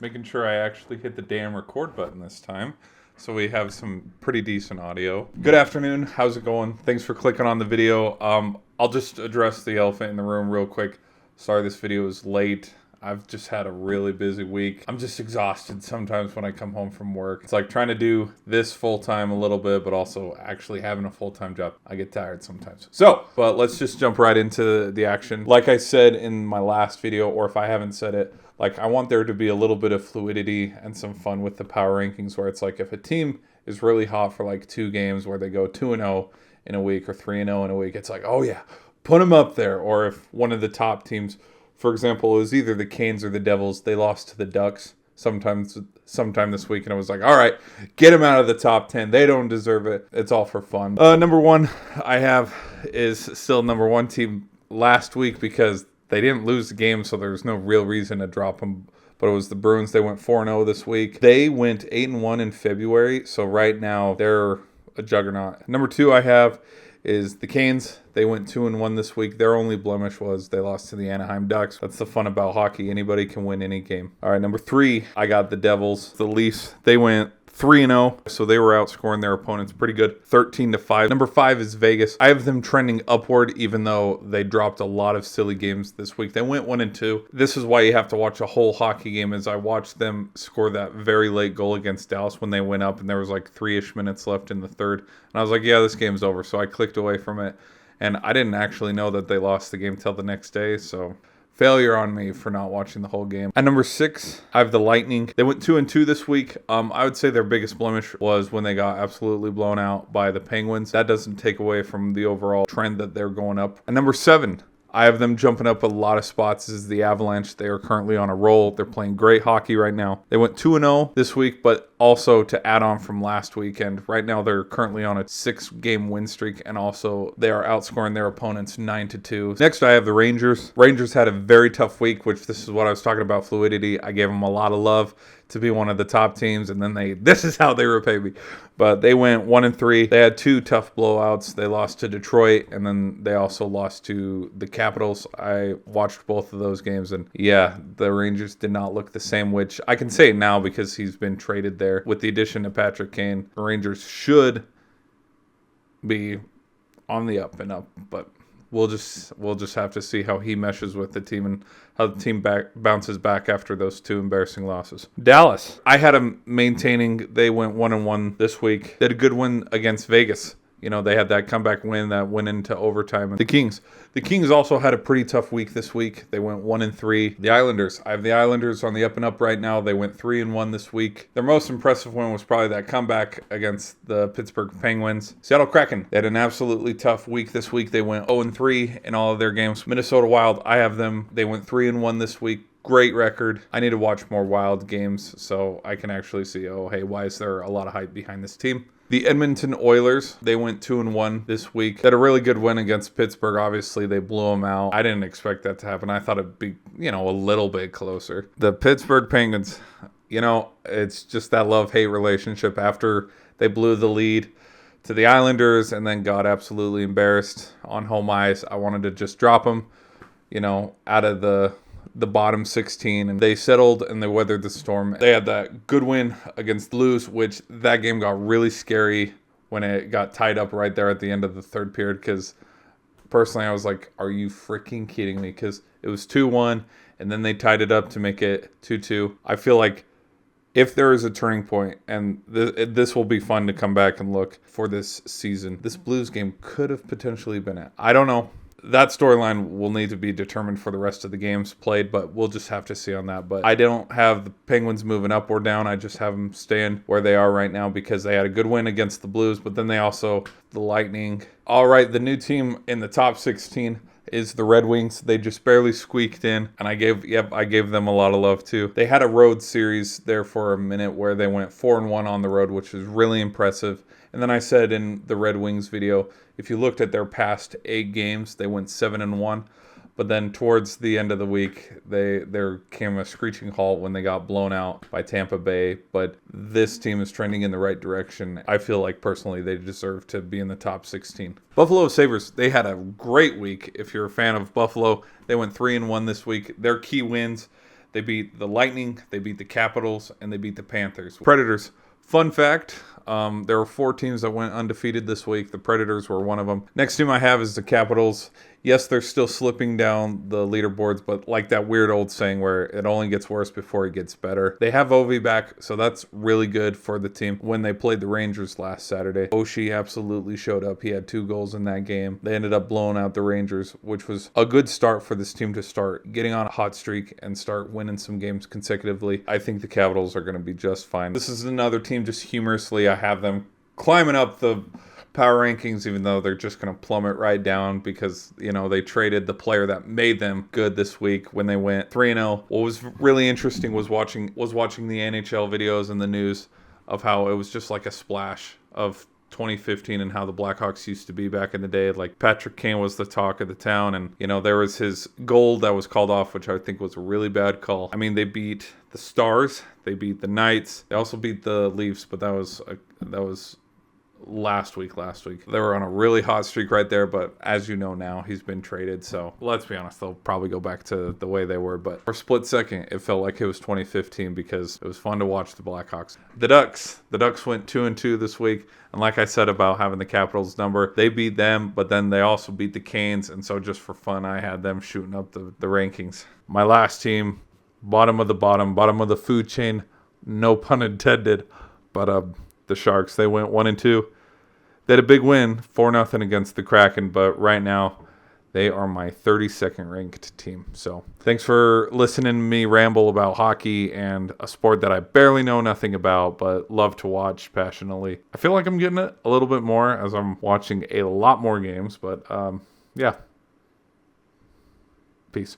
Making sure I actually hit the damn record button this time. So we have some pretty decent audio. Good afternoon. How's it going? Thanks for clicking on the video. I'll just address the elephant in the room real quick. Sorry this video is late. I've just had a really busy week. I'm just exhausted sometimes when I come home from work. It's like trying to do this full time a little bit, but also actually having a full-time job. I get tired sometimes. But let's just jump right into the action. Like I said in my last video, or if I haven't said it, like I want there to be a little bit of fluidity and some fun with the power rankings where it's like if a team is really hot for like 2 games where they go 2-0 in a week or 3-0 in a week, it's like, oh yeah, put them up there. Or if one of the top teams, for example, it was either the Canes or the Devils. They lost to the Ducks sometime this week, and I was like, all right, get them out of the top 10. They don't deserve it. It's all for fun. Number one I have is still number one team last week because they didn't lose the game, so there's no real reason to drop them. But it was the Bruins. They went 4-0 this week. They went 8-1 in February, so right now they're a juggernaut. Number two I have is the Canes. They went 2-1 this week. Their only blemish was they lost to the Anaheim Ducks. That's the fun about hockey. Anybody can win any game. All right, number three, I got the Devils. The Leafs, they went 3-0, so they were outscoring their opponents pretty good, 13-5. Number five is Vegas. I have them trending upward, even though they dropped a lot of silly games this week. They went 1-2. This is why you have to watch a whole hockey game. As I watched them score that very late goal against Dallas when they went up, and there was like 3-ish minutes left in the third, and I was like, yeah, this game's over. So I clicked away from it, and I didn't actually know that they lost the game till the next day. So failure on me for not watching the whole game. At number six, I have the Lightning. They went 2-2 this week. I would say their biggest blemish was when they got absolutely blown out by the Penguins. That doesn't take away from the overall trend that they're going up. At number seven, I have them jumping up a lot of spots. This is the Avalanche. They are currently on a roll. They're playing great hockey right now. They went 2-0 this week, but also to add on from last weekend, right now they're currently on a 6-game win streak, and also they are outscoring their opponents 9-2. Next, I have the Rangers. Rangers had a very tough week, which this is what I was talking about, fluidity. I gave them a lot of love to be one of the top teams, and then this is how they repay me. But they went 1-3. They had 2 tough blowouts. They lost to Detroit, and then they also lost to the Capitals. I watched both of those games, and yeah, the Rangers did not look the same, which I can say now because he's been traded there. With the addition of Patrick Kane, the Rangers should be on the up and up, but we'll just have to see how he meshes with the team and how the team bounces back after those 2 embarrassing losses. Dallas, I had them maintaining. They went 1-1 this week. They had a good win against Vegas. You know, they had that comeback win that went into overtime. And the Kings also had a pretty tough week this week. They went 1-3. The Islanders, I have the Islanders on the up and up right now. They went 3-1 this week. Their most impressive win was probably that comeback against the Pittsburgh Penguins. Seattle Kraken, they had an absolutely tough week this week. They went 0-3 in all of their games. Minnesota Wild, I have them. They went 3-1 this week. Great record. I need to watch more Wild games so I can actually see, oh, hey, why is there a lot of hype behind this team? The Edmonton Oilers, they went 2-1 this week. They had a really good win against Pittsburgh. Obviously, they blew them out. I didn't expect that to happen. I thought it'd be, a little bit closer. The Pittsburgh Penguins, it's just that love-hate relationship after they blew the lead to the Islanders and then got absolutely embarrassed on home ice. I wanted to just drop them, out of the bottom 16, and they settled and they weathered the storm. They had that good win against the Blues, which that game got really scary when it got tied up right there at the end of the third period, because personally I was like, are you freaking kidding me? Because it was 2-1 and then they tied it up to make it 2-2. I feel like if there is a turning point, and this will be fun to come back and look for this season, this Blues game could have potentially been it. I don't know. That storyline will need to be determined for the rest of the games played, but we'll just have to see on that. But I don't have the Penguins moving up or down. I just have them staying where they are right now because they had a good win against the Blues, but then they also, the Lightning. All right, the new team in the top 16 is the Red Wings. They just barely squeaked in, and I gave them a lot of love too. They had a road series there for a minute where they went 4-1 on the road, which was really impressive. And then I said in the Red Wings video, if you looked at their past 8 games, they went 7-1. But then towards the end of the week, there came a screeching halt when they got blown out by Tampa Bay. But this team is trending in the right direction. I feel like personally they deserve to be in the top 16. Buffalo Sabres, they had a great week. If you're a fan of Buffalo, they went 3-1 this week. Their key wins, They beat the Lightning, they beat the Capitals, and they beat the Panthers. Predators. Fun fact, there were 4 teams that went undefeated this week. The Predators were one of them. Next team I have is the Capitals. Yes, they're still slipping down the leaderboards, but like that weird old saying where it only gets worse before it gets better. They have Ovi back, so that's really good for the team. When they played the Rangers last Saturday, Oshie absolutely showed up. He had 2 goals in that game. They ended up blowing out the Rangers, which was a good start for this team to start getting on a hot streak and start winning some games consecutively. I think the Capitals are going to be just fine. This is another team, just humorously, I have them climbing up the power rankings, even though they're just going to plummet right down because, you know, they traded the player that made them good this week when they went 3-0. What was really interesting was watching the NHL videos and the news of how it was just like a splash of 2015 and how the Blackhawks used to be back in the day. Like Patrick Kane was the talk of the town, and you know there was his goal that was called off, which I think was a really bad call. I mean, they beat the Stars, they beat the Knights, they also beat the Leafs, but that was last week. They were on a really hot streak right there, but as you know now, he's been traded. So let's be honest, they'll probably go back to the way they were. But for a split second, it felt like it was 2015 because it was fun to watch the Blackhawks. The Ducks went 2-2 this week. And like I said about having the Capitals number, they beat them, but then they also beat the Canes. And so just for fun, I had them shooting up the rankings. My last team, bottom of the food chain, no pun intended. But the Sharks, they went 1-2. They had a big win, 4-0 against the Kraken, but right now they are my 32nd ranked team. So thanks for listening to me ramble about hockey and a sport that I barely know nothing about, but love to watch passionately. I feel like I'm getting it a little bit more as I'm watching a lot more games, but yeah. Peace.